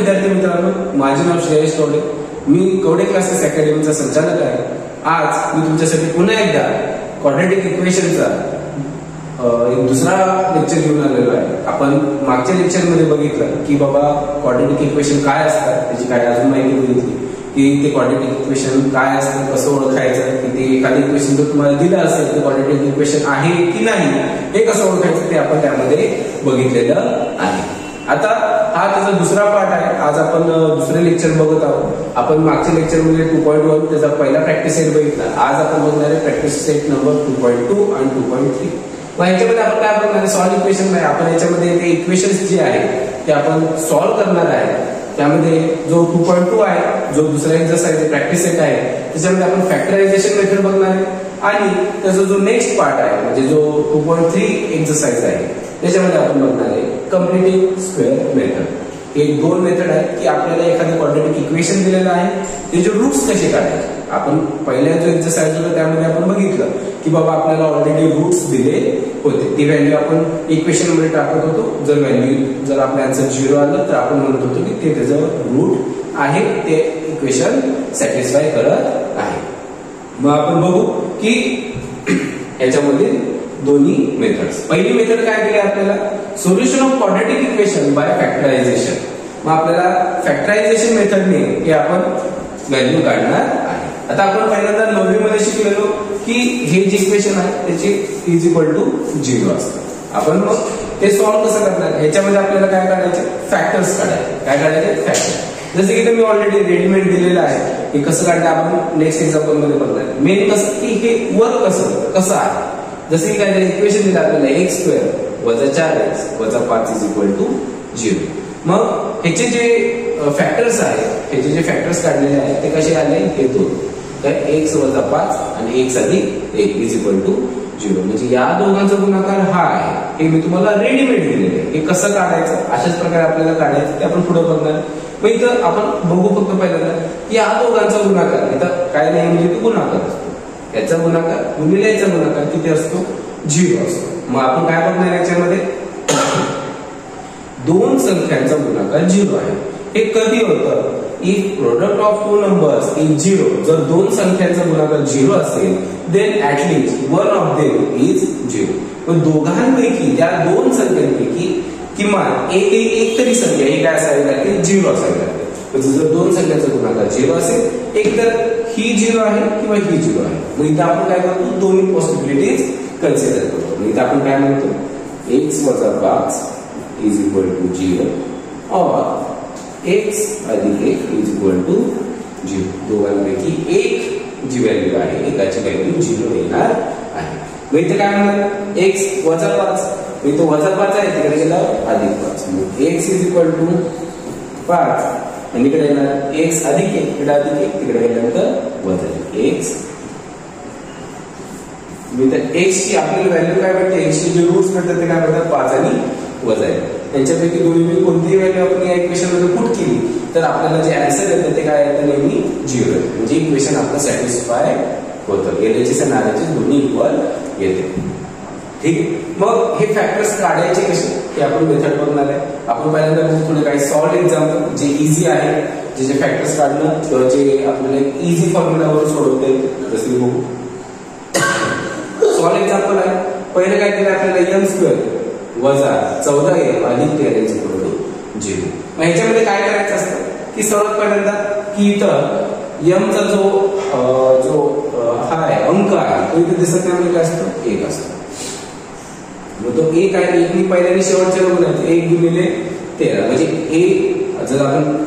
विद्यार्थी मित्रांनो, माझे नाव श्रेयश कवडे, मी कवडे क्लासेस अकॅडमीचा संचालक आहे. आज मी तुमच्यासाठी पुन्हा एकदा क्वाड्रॅटिक इक्वेशनचा एक दुसरा लेक्चर घेऊन आलेलो आहे. आपण मागच्या लेक्चरमध्ये बघितलं की बाबा क्वाड्रॅटिक इक्वेशन काय असतात, त्याची काय अजून माहिती बघितली की ते क्वाड्रॅटिक इक्वेशन काय असतं, कसं ओळखायचं, की ते एखादं इक्वेशन जर तुम्हाला दिलं असेल तर क्वाड्रॅटिक इक्वेशन आहे की नाही हे कसं ओळखायचं ते आपण त्यामध्ये बघितलेलं आहे. आता हा त्याचा दुसरा पार्ट आहे. आज आपण दुसरे लेक्चर बघत आहोत. आपण मागच्या लेक्चरमध्ये 2.1 त्याचा पहिला प्रॅक्टिस सेट बघितला. आज आपण बघणार आहे प्रॅक्टिस सेट नंबर 2.2 आणि 2.3. मग याच्यामध्ये आपण काय बघणार आहे, सॉल्व इक्वेशन आहे. आपण याच्यामध्ये ते इक्वेशन्स जे आहे ते आपण सॉल्व करणार आहे. त्यामध्ये जो 2.2 आहे, जो दुसरा एक्सरसाइज प्रॅक्टिस सेट आहे, त्याच्यामध्ये आपण फॅक्टरायझेशन मेथड बघणार आहे. आणि त्याचा जो नेक्स्ट पार्ट आहे म्हणजे जो 2.3 एक्सरसाइज आहे त्याच्यामध्ये आपण बघणार आहे कम्प्लिटिंग स्क्वेअर मेथड. हे दोन मेथड आहे की आपल्याला एखादं क्वाड्रॅटिक इक्वेशन दिलेलं आहे, त्याचे रूट्स कसे काढायचे. आपण पहिल्या जो एक्सरसाइज होता त्यामध्ये आपण बघितलं की बाबा आपल्याला ऑलरेडी रूट्स दिले होते. ती व्हॅल्यू आपण इक्वेशन मध्ये टाकत होतो. जर आपलं आन्सर 0 आलं तर आपण म्हणत होतो की ते त्याचं रूट आहे, ते इक्वेशन सॅटिस्फाय करत आहे. मग आपण बघू की याच्यामध्ये दोन्ही मेथड्स. पहिली मेथड काय केली आपल्याला, solution of quadratic equation by factorisation. मग आपल्याला फॅक्टरायझेशन मेथडने हे आपण व्हॅल्यू काढणार आहे. आता आपण पहिल्यांदा 9वी मध्ये शिकलेलो की हे जे इक्वेशन आहे त्याचे इज इक्वल टू 0 असतं. आपण मग ते सॉल्व कसं करणार, ह्याच्यामध्ये आपल्याला काय काढायचे, फॅक्टर्स काढायचे. काय काढायचे, फॅक्टर. जसं की मी ऑलरेडी रेडीमेड दिलेलं आहे, हे कसं काढलं आपण नेक्स्ट एक्झाम्पल मध्ये बघणार. मेन कसं की हे वर्क कसं आहे. जसे की काय इक्वेशन दिलं आपल्याला x² वजा 4x वजा 5 इज इक्वल टू 0. मग ह्याचे जे फॅक्टर्स आहेत, ह्याचे जे फॅक्टर्स काढलेले आहेत ते कसे आले, हे दोन. तर x वजा 5 आणि x अधिक 1 इज इक्वल टू 0. म्हणजे या दोघांचा गुणाकार हा आहे. हे मी तुम्हाला रेडीमेड दिलेले आहे. हे कसं काढायचं, अशाच प्रकारे आपल्याला काढायचं ते आपण पुढे बघणार. मग इथं आपण बघू फक्त पहिल्यांदा की या दोघांचा गुणाकार, इथं काय नाही म्हणजे तो गुणाकार असतो. याचा गुणाकार गुणिले याचा गुणाकार किती असतो, 0 असतो. मग आपण काय बघणार याच्यामध्ये, दोन संख्यांचा गुणाकार 0 आहे. हे कधी होतं, if product of two numbers is 0. जर दोन संख्यांचा गुणाकार 0 असेल then at least one of them is 0. मग दोघांपैकी, त्या दोन संख्यांपैकी किमान एक तरी संख्या ही काय असावी लागते, 0 असावी लागते. जर दोन संख्यांचा गुणाकार 0 असेल, एक तर ही 0 आहे किंवा ही 0 आहे. मग इथं आपण काय करतो, दोन्ही पॉसिबिलिटीज कन्सिडर करतो. मग इथं आपण काय म्हणतो, x वजा 5 इज इक्वल टू 0 और x अधिक 1 इज इक्वल टू 0. दोघांपैकी एक जी व्हॅल्यू आहे, एकाची व्हॅल्यू 0 येणार आहे. मग इथं काय म्हणणार, x वजा 5, इथं वजा 5 आहे, तिकडे गेला अधिक 5. मग x इज इक्वल टू 5 आणि इकडे येणार x अधिक 1, इकडे अधिक 1, तिकडे गेल्यानंतर वजा x. x ची आपल्याला व्हॅल्यू काय भेटते, x ची जे रूट्स भेटतात ते काय भेटतात, 5 आणि वजा 1. त्यांच्यापैकी दोन्ही कोणतीही व्हॅल्यू आपण या इक्वेशन मध्ये पुट केली तर आपल्याला जे आन्सर येतं ते काय येतं, नेहमी 0 येतं. म्हणजे इक्वेशन आपलं सॅटिस्फाय होतं. LHS आणि RHS दोन्ही इक्वल येते. ठीक. मग हे फॅक्टर्स काढायचे कसे ते आपण मेथड बघणार आहे. आपण पहिल्यांदा थोडे काही सॉल्व एक्झाम्पल जे इझी आहे, जे फॅक्टर्स काढणं किंवा जे आपल्याला इझी फॉर्म्युलावर सोडवते जसे बघू. सॉल्व एक्झाम्पल आहे. पहिले काय केलं आपल्याला, m² वजा 14m अधिक 13 इज इक्वल टू 0. मग ह्याच्यामध्ये काय करायचं असतं की सर्वात पहिल्यांदा की इथं m चा जो हा आहे अंक आहे तो इथे दिसत नाही, काय असतो, 1 असतो. मग तो 1 आहे, 1 मी पहिल्याने शेवटच्या बघून 1 गुणिले 13 म्हणजे a. जर आपण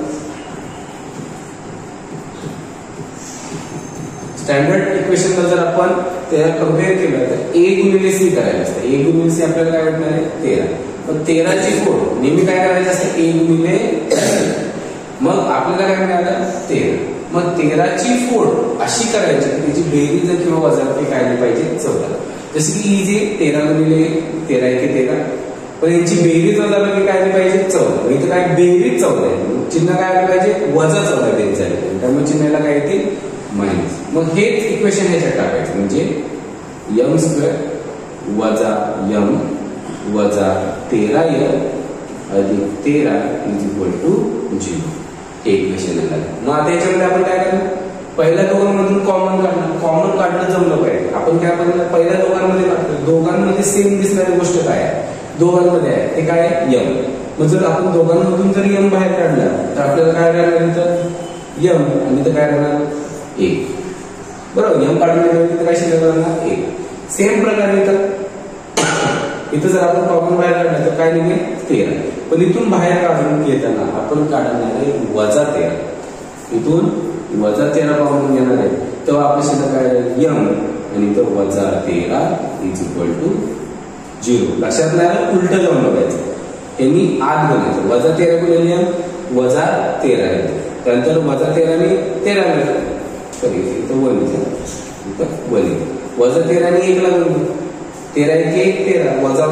स्टँडर्ड इक्वेशनला जर आपण त्याला कम्पेअर केलं तर a गुणिले c करायला असतं. a गुणिले c आपल्याला काय भेटणार आहे, 13. पण 13 ची फोड नेहमी काय करायचं असतं, a गुणिले c. मग आपल्याला काय मिळालं, 13. मग 13 ची फोड अशी करायची की त्याची बेरीज किंवा वजाबाकी काय नाही पाहिजे, 14. जसे की ही जे 13 गुणिले 13 1 13, पण यांची बेरीज वजाबाकी काय नाही पाहिजे, 14. इथं काय बेरीज 14 आहे, चिन्ह काय आलं पाहिजे, वजा 14 द्यायचं आहे. त्यामुळे चिन्हाला काय येते, मायनस. मग हेच इक्वेशन ह्याच्यात टाकायचं म्हणजे m² वजा m वजा 13m अधिक 13 इज इक्वल टू 0 हे इक्वेशन आलं. मग आता याच्यामध्ये आपण काय करणार, पहिल्या दोघांमधून कॉमन काढणं जमलं पाहिजे. आपण काय करणार, पहिल्या दोघांमध्ये काढतो, दोघांमध्ये सेम दिसणारी गोष्ट काय आहे, दोघांमध्ये आहे ते काय यम. मग जर आपण दोघांमधून जर यम बाहेर काढला तर आपल्याला काय राहणार, तर यम आणि इथं काय राहणार 1. बरोबर, यम काढून घेतलं काय शिल्लक राहणार 1. सेम प्रकारे इथं जर आपण कॉमन बाहेर काढलं तर काय निघेल 13. पण इथून बाहेर काढून घेताना आपण काढणार आहे -13. इथून -13 कॉमन घेणार आहे तेव्हा आपल्या शिल्लक काय राहील यम आणि इथं -13 इज इक्वल टू 0. लक्षात नाही उलट जाऊन बघायचं, यांनी आत बनायचं. -13 गुणिले यम -13 येते, त्यानंतर -13 ने 13 मिळतं, तर इथं 1 इथं 1 -13 ने 1 ला गुणले 13 1 13 वजा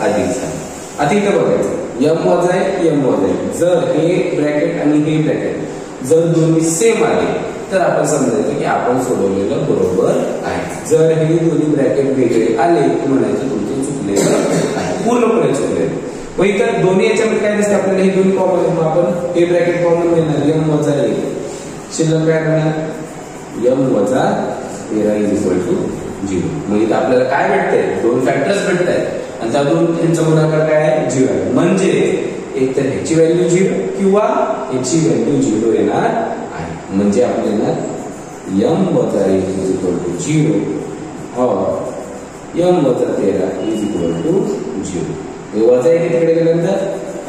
अधिक झाला. आता इथं बघायचं यम वजा आहे यम वजा आहे. जर हे ब्रॅकेट आणि हे ब्रॅकेट जर दोन्ही सेम आले तर आपण समजायचं की आपण सोडवलेलं बरोबर आहे. जर हे दोन्ही ब्रॅकेट वेगळे आले तर म्हणायचं तुमचं चुकलेलं आहे, पूर्णपणे चुकलेलं. मग इथं दोन्ही याच्यामध्ये काय दिसतं आपल्याला, हे दोन्ही कॉमन आहे. मग आपण हे ब्रॅकेट कॉमन घेणार यम वजा 1, शिल्लक काय करणार यम वजा 13 इज इक्वल टू 0. मग इथं आपल्याला काय भेटतंय, दोन फॅक्टर्स भेटत आहेत आणि त्या दोन यांचा गुणाकार काय आहे 0 आहे. म्हणजे एक तर ह्याची व्हॅल्यू 0 किंवा ह्याची व्हॅल्यू 0 येणार आहे. म्हणजे आपल्याला यम वजा 1 इज इक्वल टू 0 और यम वजा 13 इज इक्वल टू 0. हे वजा 1 तिकडे गेल्यानंतर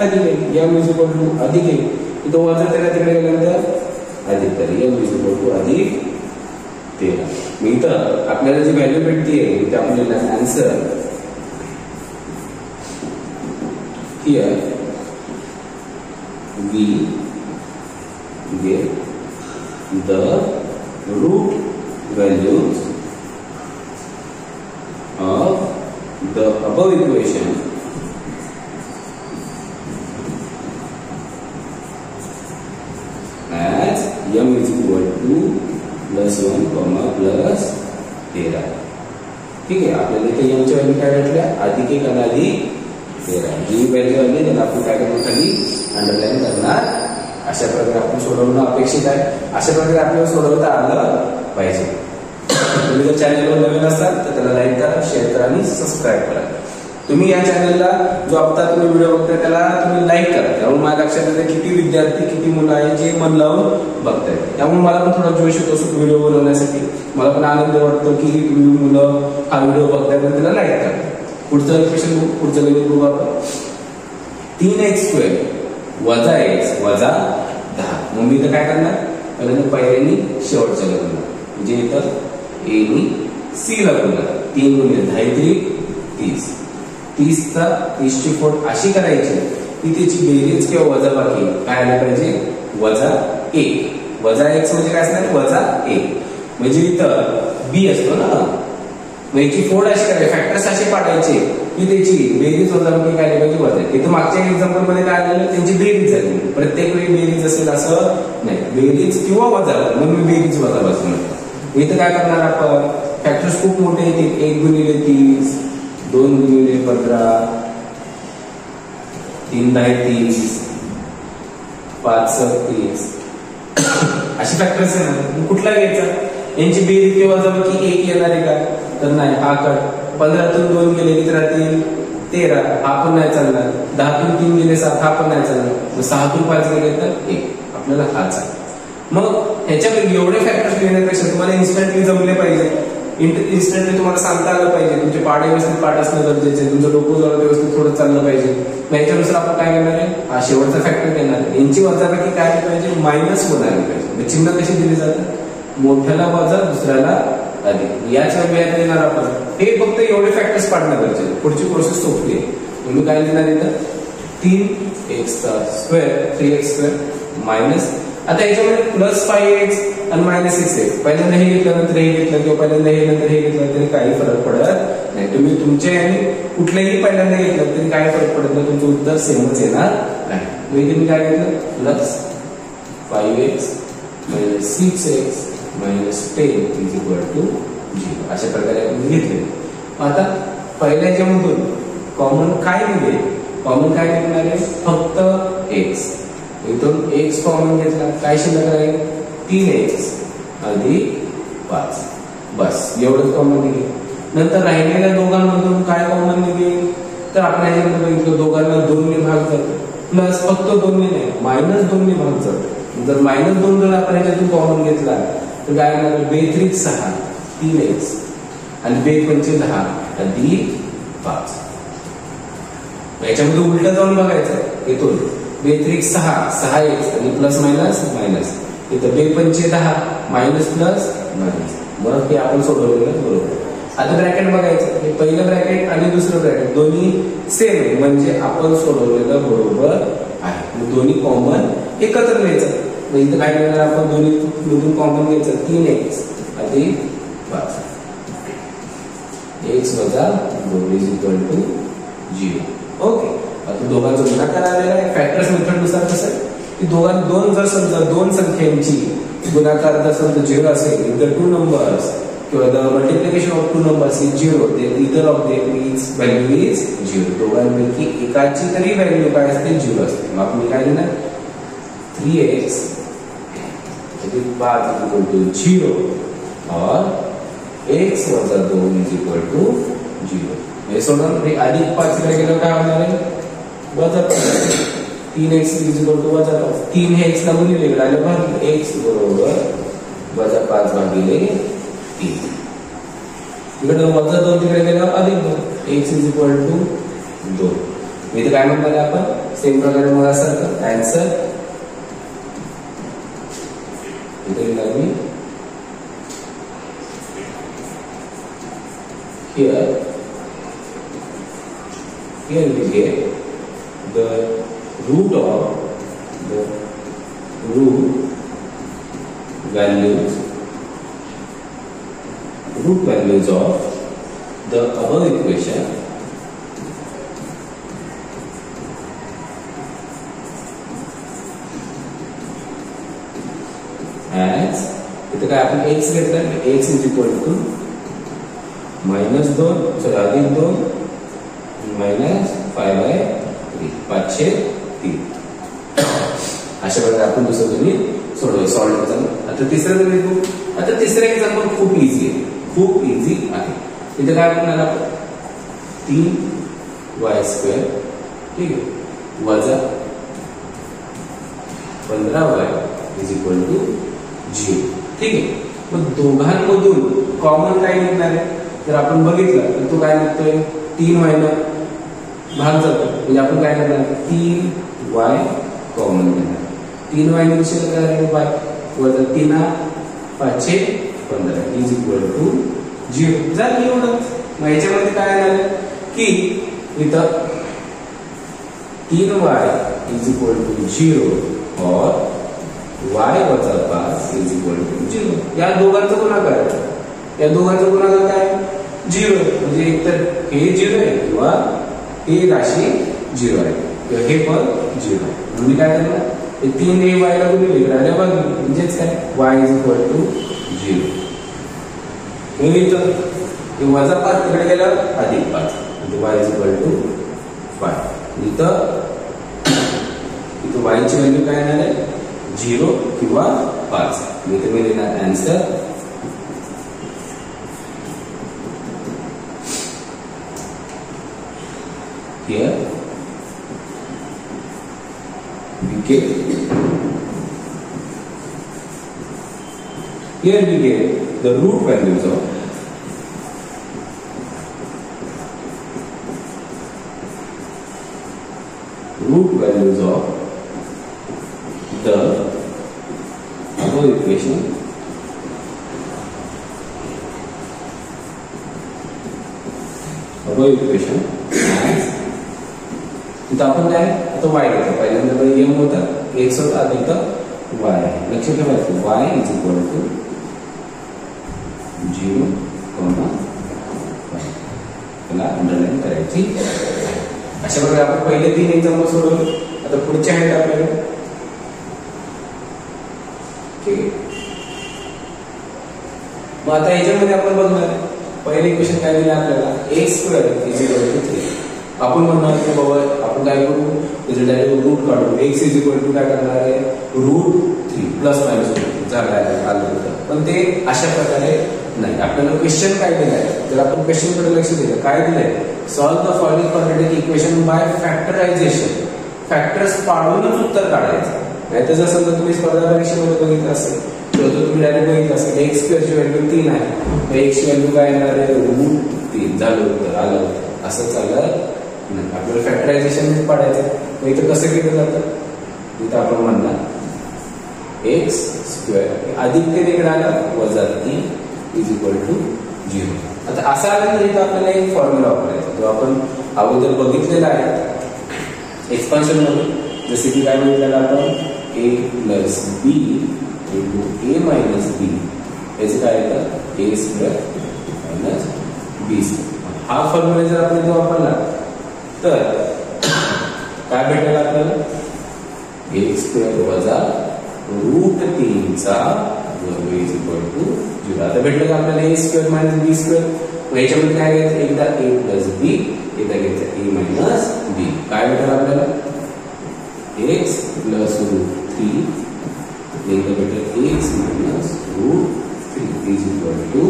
अधिक 1, यम इज इक्वल टू अधिक 1, इथं वजा 13 तिकडे गेल्यानंतर अधिक 13, यम इज इक्वल टू अधिक 13. मग इथं आपल्याला जी व्हॅल्यू भेटते इथं आपल्याला answer here we get the root values of the above equation as m is equal to +1, +13. ठीक आहे, आपल्याला इथे m च्या व्हॅल्यू काय भेटल्या अधिक 1 आणि अधिक 13. जी व्हॅल्यू आली त्याला आपण काय करणार खाली अंडरलाईन करणार. अशा प्रकारे आपण सोडवणं अपेक्षित आहे. अशा प्रकारे आपल्याला सोडवता आलं पाहिजे. तुम्ही जर चॅनलवर नवीन असाल तर त्याला लाईक करा, शेअर करा आणि सबस्क्राईब करा. तुम्ही या चॅनलला जो आता तुम्ही व्हिडिओ बघताय त्याला तुम्ही लाईक करा. त्यामुळे माझ्या लक्षात येतं किती विद्यार्थी किती मुलं आहेत जे मन लावून बघतायत. त्यामुळे मला पण थोडा जोश येतो व्हिडिओ बनवण्यासाठी. मला पण आनंद वाटतो की तुम्ही मुलं हा व्हिडिओ बघतायत तर त्याला लाईक करा. पुढचं इक्वेशन पुढचं गणित बघू आपण. 3x² वजा x वजा 10. मग मी इथं काय करणार, पहिल्यांदा पहिल्यानी शेवटचं करणार. म्हणजे इथं a नी c ला गुणणार. 3 गुणिले 10 30. 30 चा 30 ची फोड अशी करायची की त्याची बेरीज किंवा वजाबाकी काय आली पाहिजे वजा 1. वजा x म्हणजे काय असणार वजा 1. म्हणजे इथं b असतो ना, मग याची फोड अशी करायची, फॅक्टर्स असे पाडायचे की त्याची बेरीज वजाबाकी काय आली पाहिजे वजा. इथं मागच्या एक्झाम्पल मध्ये काय आलेलं त्यांची बेरीज झाली. प्रत्येक वेळी बेरीज असेल असं नाही, बेरीज किंवा वजाबाकी म्हणून मी बेरीज वजाबाकी म्हणतो. इथं काय करणार आपण, फॅक्टर्स खूप मोठे येतील. 1 गुणिले 30, 2 गुणिले 15, 3 10 30, 5 30 अशी फॅक्टर्स आहे. कुठला घ्यायचा, यांची बेरीज किंवा वजाबाकी 1 येणार आहे का, तर नाही. हा कट 15 तून 2 गेले किती राहतील 13, हा पण नाही चालणार. 10 तून 3 गेले 7, हा पण नाही चालणार. 6 तून 5 गेले तर 1, आपल्याला हा चालणार. मग ह्याच्यामध्ये एवढे फॅक्टर्स लिहिण्यापेक्षा तुम्हाला इन्स्टंटली जमले पाहिजे. इन्स्टंटली तुम्हाला सांगता आलं पाहिजे. तुमचे पाढे व्यवस्थित पाठ असणं गरजेचं आहे. तुमचं डोकं जवळ व्यवस्थित थोडं चाललं पाहिजे. मग ह्याच्यानुसार आपण काय करणार आहे, हा शेवटचा फॅक्टर घेणार आहे. यांची वजाबाकी काय आली पाहिजे -1 आली पाहिजे. चिन्ह कशी दिली जातात, मोठ्याला वजा दुसऱ्याला अधिक. याच वेळेत देणार आपण. हे फक्त एवढे फॅक्टर्स पाडणं गरजेचं. पुढची प्रोसेस सोपी आहे. तुम्ही काय देणार इथं 3x² 3x² मायनस, आता याच्यामध्ये +5x आणि -6x. पहिल्यांदा हे घेतलं नंतर हे घेतलं किंवा पहिल्यांदा हे नंतर हे घेतलं तरी काही फरक पडत नाही. तुम्ही तुमचे आणि कुठल्याही पहिल्यांदा घेतलं तरी काही फरक पडत नाही. तुमचं उत्तर सेमच येणार नाही. मग इथे मी काय घेतलं +5x - 6x - 10 is equal to 0. अशा प्रकारे आपण घेतले. आता पहिल्या याच्यामधून कॉमन काय निघेल कॉमन काय निघणार आहे? फक्त एक्स. इथून एक्स कॉमन घेतला, काय शिल्लक आहे? 3x अधिक 5. बस एवढंच कॉमन निघेल. नंतर राहिलेल्या दोघांमधून काय कॉमन निघेल? तर आपण याच्यामध्ये बघितलं दोघांना 2 ने भाग जातो, प्लस फक्त 2 ने नाही -2 ने भाग जातो. जर -2 जर आपण याच्यातून कॉमन घेतला तर काय होणार? 2 × 6 3x आणि 2 × 5 10 अधिक 5. याच्यामध्ये उलट जाऊन बघायचं. इथून 2 × 6 6x आणि प्लस मायनस मायनस, इथं 2 × 5 10 मायनस प्लस मायनस. मग ते आपण सोडवलेलं बरोबर. आता ब्रॅकेट बघायचं. हे पहिलं ब्रॅकेट आणि दुसरं ब्रॅकेट दोन्ही सेम आहे, म्हणजे आपण सोडवलेलं बरोबर आहे. दोन्ही कॉमन एकत्र घ्यायचं. इथं काय करणार आपण? दोन्ही कॉमन घ्यायचं. 3x अधिक 5 x वजा 2 = 0. ओके. आता दोघांचं गुणाकार आलेला आहे. फॅक्टर्स मेथड नुसार कसं आहे की दोन जर समजा दोन संख्यांची गुणाकार जर समजा 0 असेल, इफ द टू नंबर्स किंवा the multiplication of two numbers is 0, then either of them is value is 0. दोघांपैकी एकाची तरी व्हॅल्यू काय असते? 0 असते. मग आपण काय लिहिणार? 3x अधिक 5 = 0 और x वजा 2 = 0. हे सोडून हे अधिक 5 कडे गेलं काय होणार आहे? वजा 3x = वजा 5. 3 हे x ला गुणिले इकडे भागिले x बरोबर वजा 5 भागिले 3. इकडे वजा 2 तिकडे गेला अधिक 2. x = 2. इथे काय म्हणतात आपण? सेम प्रकारे मग असं आन्सर इथे लागली. Here we get the root values of the above equation as इथे काय आपण x घेतला, x = -2 अधिक 2 -5/3 5/3. अशा प्रकारे आपण दुसरं गणित सॉल्व्ह करायचं. आता तिसरं गणित बघू. आता तिसरं एक्झाम्पल खूप इझी आहे, खूप इझी आहे. इथे काय करणार आपण? 3y² ठीक आहे वजा 15y = 0. ठीक आहे. मग दोघांमधून कॉमन काय निघणार आहे? जर आपण बघितलं तर तो काय निघतोय? 3y न भाग जातो, म्हणजे आपण काय करणार? 3y कॉमन घेणार. 3y ने विषय काय? y वजा 3 5/15 = 0. झालं एवढं. मग याच्यामध्ये काय आलं की इथं 3y = 0 और y वजा 5 = 0. या दोघांचा गुणाकार आहे. या दोघांचा गुणाकार काय? 0. म्हणजे एकतर हे 0 आहे किंवा हे राशी 0 आहे किंवा हे पण 0 आहे. म्हणजे काय करणार? हे 3 हे y ला गुणिले इकडे बघ, म्हणजेच काय? y = 0. हे इथं हे वजा 5 तिकडे गेलं अधिक 5 म्हणजे y = 5. इथं y ची व्हॅल्यू काय येणार आहे? 0 किंवा 5. इथे मी लिहिणार answer here we get the root values of the above equation as इथं आपण काय आता y घेतो. पहिल्यांदा m होता, x होता अधिक y आहे. लक्षात ठेवायचं y = 0, त्याला अंडरलाईन करायची. अशा प्रकारे आपण पहिले 3 एक्झाम्पल सोडवले. आता पुढचे आहेत आपल्याकडे. ठीक आहे. मग आता याच्यामध्ये आपण बघणार पहिले इक्वेशन काय दिलं आपल्याला? x² = 3. आपण म्हणणार की बाबा आपण काय करू, त्याचे डायरेक्ट रूट काढू. एक्स इज इक्वल टू काय करणार आहे, √3 प्लस मायनस आलं होतं. पण ते अशा प्रकारे नाही. आपल्याला क्वेश्चन काय दिलंय, जर आपण क्वेश्चनकडे लक्ष दिलं, काय दिलंय, solve the following quadratic equation by factorisation. Factors पाडूनच उत्तर काढायचं. नाही तर जर समजा तुम्ही स्पर्धा परीक्षेमध्ये बघितलं असेल किंवा तुम्ही डायरेक्ट बघितलं असेल x² ची व्हॅल्यू 3 आहे, तर x ची व्हॅल्यू काय येणार आहे, √3 झालं उत्तर आलं. असं चाललं नाही. आपल्याला फॅक्टरायझेशन पाडायचं. मग इथं कसं केलं जातं, इथं आपण म्हणणार x² अधिक 3 इकडे आलं -3 इज इक्वल टू 0. आता असं आलं तर इथं आपल्याला एक फॉर्म्युला वापरायचा जो आपण अगोदर बघितलेला आहे एक्सपान्शन मध्ये. जसे की काय बघितलेलं आपण a + b * a - b. याचं काय येतं a² - b². हा फॉर्म्युला जर आपण इथे वापरला तर काय भेटेल आपल्याला, x² - √3 चा वर्ग इज इक्वल टू 0. आता भेटलं का आपल्याला a² - b². याच्यामध्ये काय घ्यायचं, एकदा a + b, एकदा घ्यायचं a - b. काय भेटेल आपल्याला x + √3, एकदा भेटेल x - √3 is equal to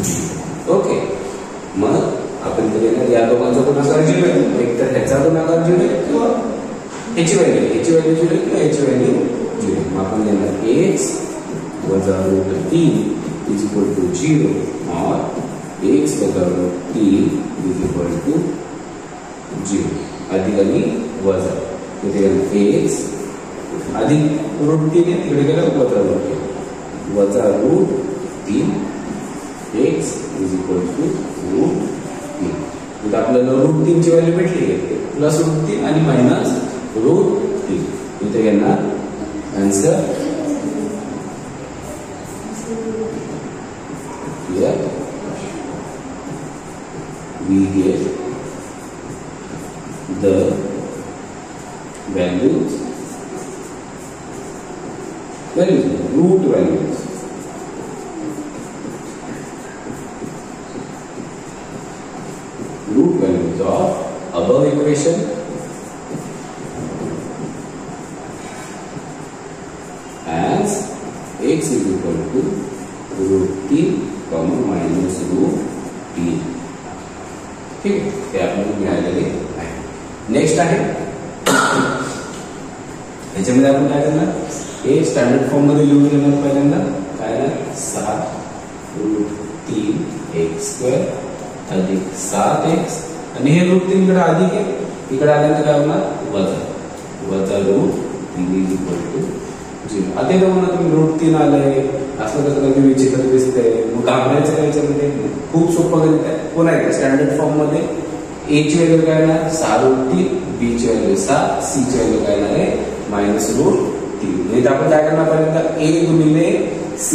0. Okay. मग आपण तर या दोघांचा गुणाकार 0 आहे, एक तर ह्याचा गुणाकार 0 आहे किंवा ह्याची व्हॅल्यू 0 किंवा ह्याची व्हॅल्यू 0. मग आपण घेणार x - √3 इज इक्वल टू 0 और x - √3 इज इक्वल टू 0. अधिक आणि वजा, इथे x अधिक √3 आहे, तिकडे गेलं -√3 वजा √3 x इज इक्वल टू √3. इथं आपल्याला √3 ची व्हॅल्यू भेटली आहे, प्लस √3 आणि मायनस √3. इथे घेणार answer here we get the values root values of above equation as x is equal to √3, minus √3. ठीक आहे, ते आपल्याला मिळालेले आहे. नेक्स्ट आहे याच्यामध्ये आपण काय करणार, हे स्टँडर्ड फॉर्म मध्ये लिहून घेणार. पहिल्यांदा काय ना 7√3x² अधिक 7x, आणि हे √3 इकडे अधिक आहे, इकडे आल्यानंतर काय होणार वजा √3 इज इक्वल टू 0. आता इथं म्हणा तुम्ही √3 आलंय असं कसं कधी विचित्र दिसतंय, मग घाबरायचं काय, याच्यामध्ये खूप सोपं गणित आहे. पुन्हा एकदा स्टँडर्ड फॉर्म मध्ये a ची व्हॅल्यू काय येणार 6√3, b ची व्हॅल्यू 6, c ची व्हॅल्यू काय येणार आहे -√3. इथे आपण काय करणार, पर्यंत a गुणिले c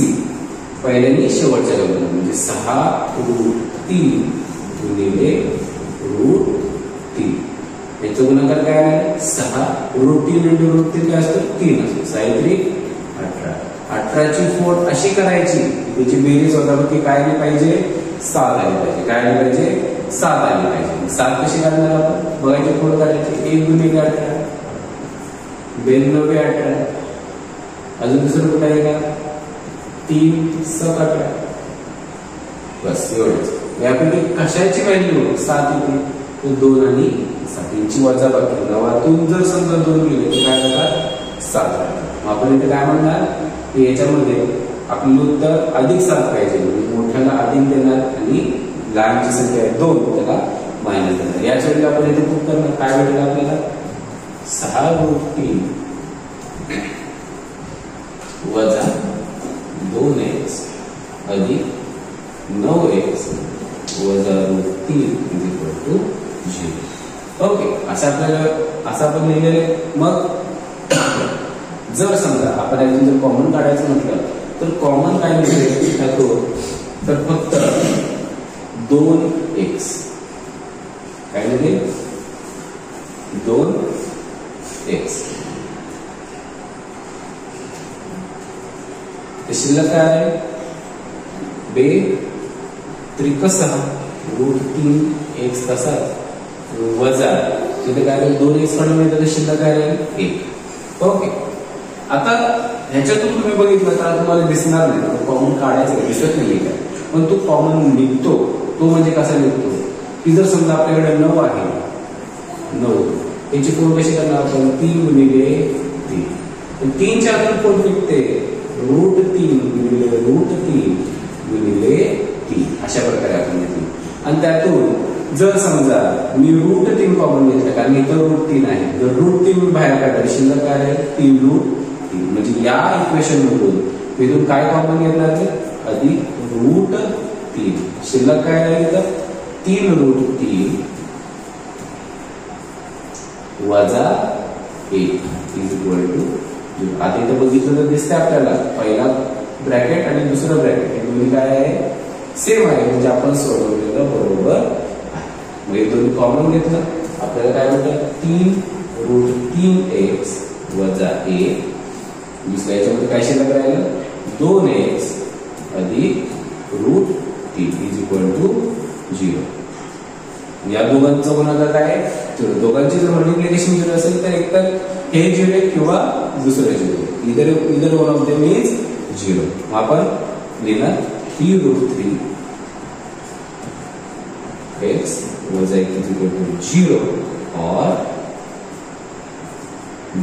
पहिल्याने शेवटच्या गणना म्हणजे 6√3 गुणिले √3. याचा गुणाकार काय आहे 6 √3 × √3 काय असतं 3 असतो. 6×3 18. 18ची 4 अशी करायची, त्याची बेरीज वजाबाकी काय आली पाहिजे 7 आली पाहिजे. काय आली पाहिजे 7 आली पाहिजे. 7 कशी काढणार आपण बघायची, 4 काढायची. 1 गुणिले 18 92 18. अजून दुसरं कुठं आहे का 3 7 18. बस एवढंच. यापैकी कशाची व्हॅल्यू 7 येते, तर 2 आणि 7 यांची वजाबाकी 9तून जर समजा 2 गेले तर काय होतात 7. मग आपण इथे काय म्हणणार की याच्यामध्ये आपलं उत्तर अधिक 7 पाहिजे, म्हणजे मोठ्याला अधिक देणार आणि लहानची संख्या आहे 2 त्याला मायनस देणार. याच्या वेळी आपण इथे खूप करणार, काय भेटेल आपल्याला 6√3 वजा 2x अधिक 9x वजा √3 इज इक्वल टू 0. ओके, असं आपण लिहिलेलं. मग जर समजा आपण यातून जर कॉमन काढायचं म्हटलं तर कॉमन काय मिळेल, तर फक्त 2x काय मिळेल 2x. शिल्लक काय आहे 2 त्रिक 6 √3x कसा वजा तिथे काय राहील 2x काढून मिळतं तर शिल्लक काय राहील 1. ओके, आता ह्याच्यातून तुम्ही बघितलं तर तुम्हाला दिसणार नाही कॉमन काढायचं दिसत नाहीये काय, पण तो कॉमन निघतो. तो म्हणजे कसा निघतो की जर समजा आपल्याकडे 9 आहे, 9 याची पूर्ण कशी करणार आपण 3 गुणिले 3. 3च्या आतून कोण निघते √3 गुणिले √3 गुणिले 3 अशा प्रकारे आपण घेतली. आणि त्यातून जर समजा मी √3 कॉमन घेतलं कारण इथं √3 आहे, जर √3 बाहेर काढलं शिल्लक काय आहे 3√3. म्हणजे या इक्वेशन मधून इथून काय कॉमन घेतणार ते अधिक √3 शिल्लक काय आहे इथं 3√3 वजा 1 इज इक्वल टू 0. आता इथं बघितलं तर दिसतंय आपल्याला पहिला ब्रॅकेट आणि दुसरं ब्रॅकेट हे दोन्ही काय आहे सेम आहे, म्हणजे आपण सोडवलेलं बरोबर आहे. मग हे दोन्ही कॉमन घेतलं आपल्याला काय म्हणतात 3√3x वजा 1. दुसऱ्या याच्यामध्ये काय शिल्लक राहिलं 2x अधिक √3 इज इक्वल टू 0. या दोघांचं गुणाकार काय आहे, दोघांची जर मल्टिप्लिकेशन 0 असेल तर एकतर हे 0 किंवा दुसरं 0, इधर वन ऑफ देम इज 0. मग आपण लिहिणार 3√3 x वजा 1 इज इक्वल टू 0 और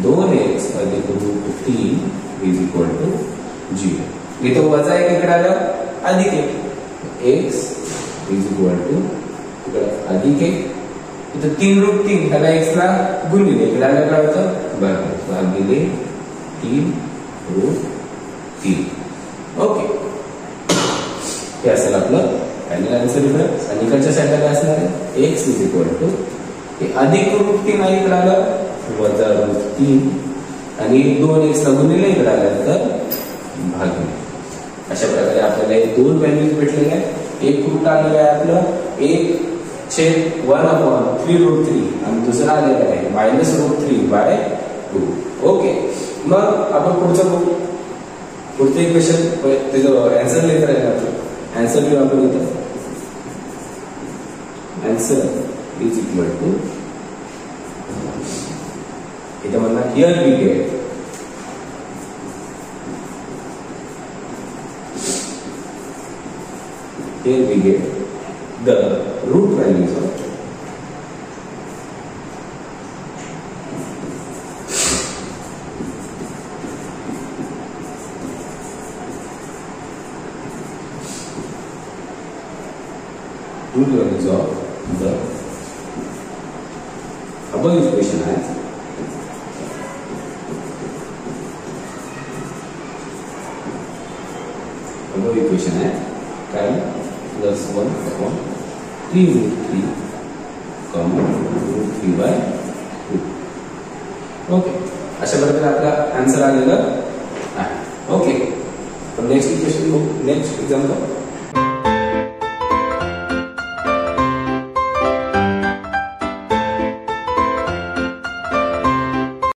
2x अधिक √3 इज इक्वल टू 0. इथं वजा 1 इकडे आलं अधिक 1 x इज इक्वल टू इकडे अधिक 1 इथं 3√3 त्याला x ला गुणिले इकडे आलं काय होतं बरोबर भागिले 3√3. ओके, हे असेल आपलं फायनल आन्सर इकडं. आणि इकडच्या साईडला काय असणार आहे x इज इक्वल टू हे अधिक √3 आहे इकडे आलं वजा √3 आणि 2x ला गुणिले इकडे आलं तर भागिले. अशा प्रकारे आपल्याला हे दोन व्हॅल्यूज भेटलेले आहेत. एक रूट आलेलं आहे आपलं 1/3√3 आणि दुसरा आलेला आहे -√3/2. ओके, मग आपण पुढचं बघू. पुढचं इक्वेशन त्याचं आन्सर लिहित राहिलं. आन्सर लिहू आपण इथं. आन्सर इज इक्वल टू इथं म्हणा here we get the root values of the above equation as काय plus 1/3√3 √3/2. ओके, अशा प्रकारे आपला आन्सर आलेला आहे. ओके, नेक्स्ट इक्वेशन बघू. Next example